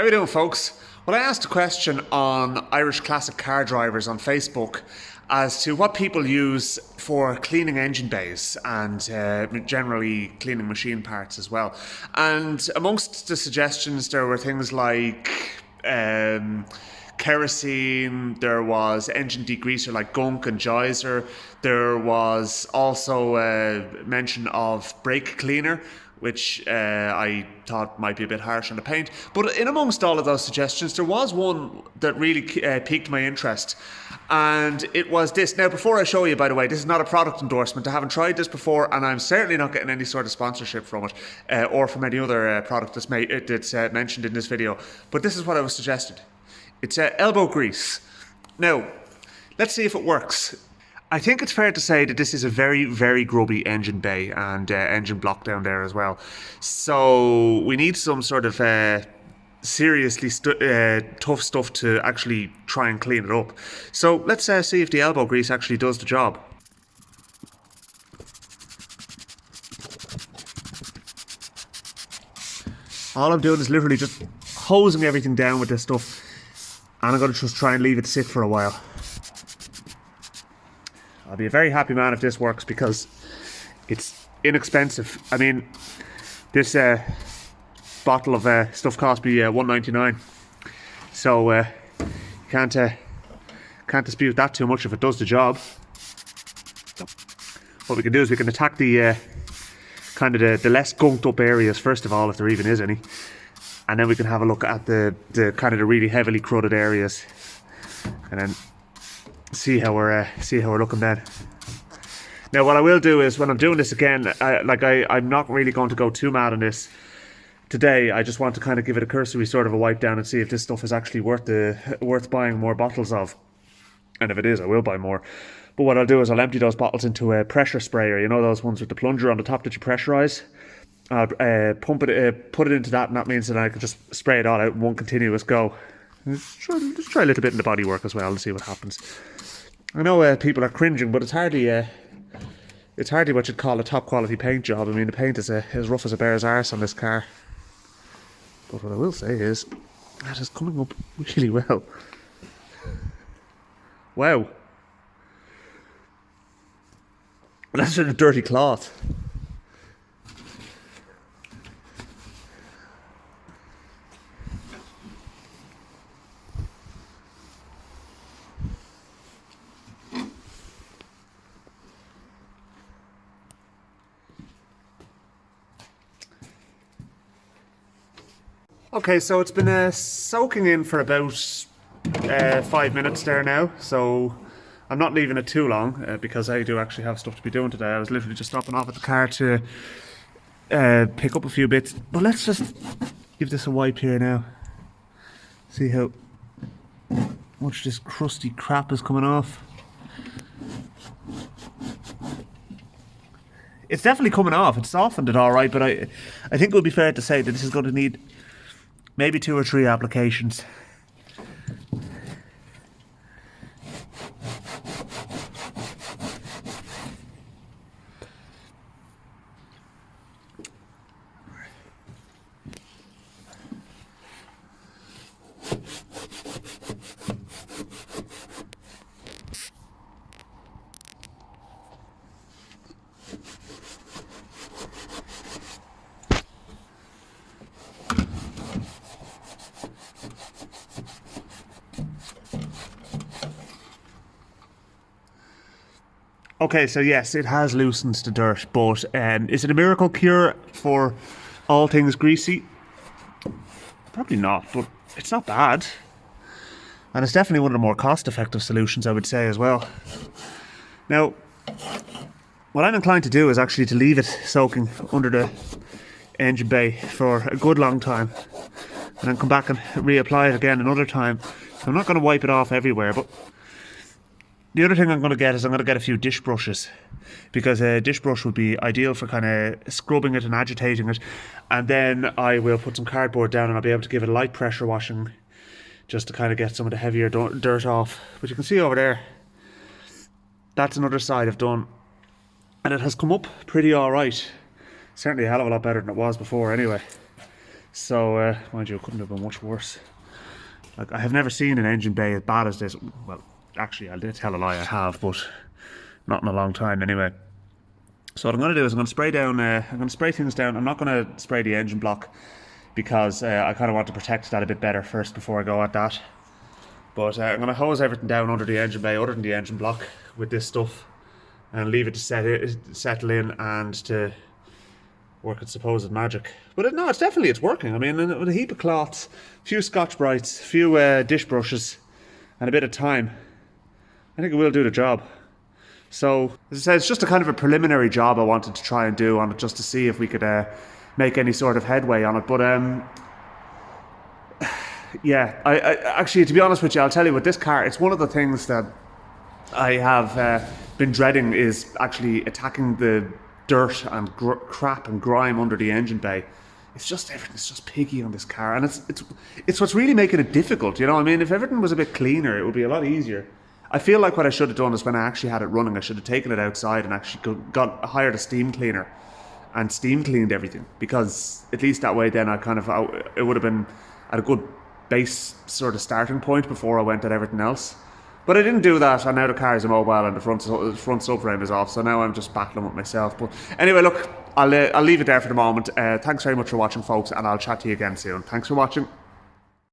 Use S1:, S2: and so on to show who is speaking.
S1: How are you doing, folks? Well, I asked a question on Irish classic car drivers on Facebook as to what people use for cleaning engine bays and generally cleaning machine parts as well. And amongst the suggestions, there were things like kerosene, there was engine degreaser like gunk and geyser, there was also mention of brake cleaner, which I thought might be a bit harsh on the paint. But in amongst all of those suggestions, there was one that really piqued my interest. And it was this. Now, before I show you, by the way, this is not a product endorsement. I haven't tried this before, and I'm certainly not getting any sort of sponsorship from it, or from any other product that's mentioned in this video. But this is what I was suggested. It's elbow grease. Now, let's see if it works. I think it's fair to say that this is a very, very grubby engine bay and engine block down there as well. So we need some sort of seriously tough stuff to actually try and clean it up. So let's see if the elbow grease actually does the job. All I'm doing is literally just hosing everything down with this stuff, and I'm going to just try and leave it sit for a while. I'll be a very happy man if this works because it's inexpensive. I mean, this bottle of stuff cost me $1.99, so you can't dispute that too much if it does the job. What we can do is we can attack the kind of the less gunked up areas first of all, if there even is any, and then we can have a look at the kind of the really heavily crudded areas, and then see how we're looking then. Now, what I will do is when I'm doing this again, I'm not really going to go too mad on this today. I just want to kind of give it a cursory sort of a wipe down and see if this stuff is actually worth buying more bottles of. And if it is, I will buy more. But what I'll do is I'll empty those bottles into a pressure sprayer. You know, those ones with the plunger on the top that you pressurize. I'll put it into that, and that means that I can just spray it all out in one continuous go. Just try a little bit in the bodywork as well and see what happens. I know people are cringing, but it's hardly what you'd call a top quality paint job. I mean, the paint is as rough as a bear's arse on this car. But what I will say is that is coming up really well. Wow. That's in a dirty cloth. Okay, so it's been soaking in for about 5 minutes there now, so I'm not leaving it too long because I do actually have stuff to be doing today. I was literally just stopping off at the car to pick up a few bits, but let's just give this a wipe here now. See how much this crusty crap is coming off. It's definitely coming off. It's softened it all right, but I think it would be fair to say that this is going to need maybe 2 or 3 applications. Okay, so yes, it has loosened the dirt, but is it a miracle cure for all things greasy? Probably not, but it's not bad. And it's definitely one of the more cost-effective solutions, I would say, as well. Now, what I'm inclined to do is actually to leave it soaking under the engine bay for a good long time, and then come back and reapply it again another time. So I'm not going to wipe it off everywhere, but the other thing I'm going to get is I'm going to get a few dish brushes, because a dish brush would be ideal for kind of scrubbing it and agitating it, and then I will put some cardboard down and I'll be able to give it a light pressure washing just to kind of get some of the heavier dirt off. But you can see over there, that's another side I've done, and it has come up pretty alright. Certainly a hell of a lot better than it was before anyway. So, mind you, it couldn't have been much worse. Like, I have never seen an engine bay as bad as this. Well, actually, I'll tell a lie, I have, but not in a long time anyway. So what I'm going to do is I'm going to spray things down. I'm not going to spray the engine block because I kind of want to protect that a bit better first before I go at that. But I'm going to hose everything down under the engine bay, other than the engine block, with this stuff, and leave it to settle in and to work its supposed magic. But no, it's working. I mean, with a heap of cloths, a few Scotch-Brites, a few dish brushes, and a bit of time, I think it will do the job. So, as I said, it's just a kind of a preliminary job I wanted to try and do on it, just to see if we could make any sort of headway on it. But yeah, I actually, to be honest with you, I'll tell you, with this car, it's one of the things that I have been dreading is actually attacking the dirt and crap and grime under the engine bay. It's just everything's just piggy on this car, and it's what's really making it difficult. You know what I mean? If everything was a bit cleaner, it would be a lot easier. I feel like what I should have done is when I actually had it running, I should have taken it outside and actually hired a steam cleaner and steam cleaned everything, because at least that way then it would have been at a good base sort of starting point before I went at everything else. But I didn't do that, and now the car is immobile and the front subframe is off, so now I'm just battling with myself. But anyway, look, I'll leave it there for the moment. Thanks very much for watching, folks, and I'll chat to you again soon. Thanks for watching.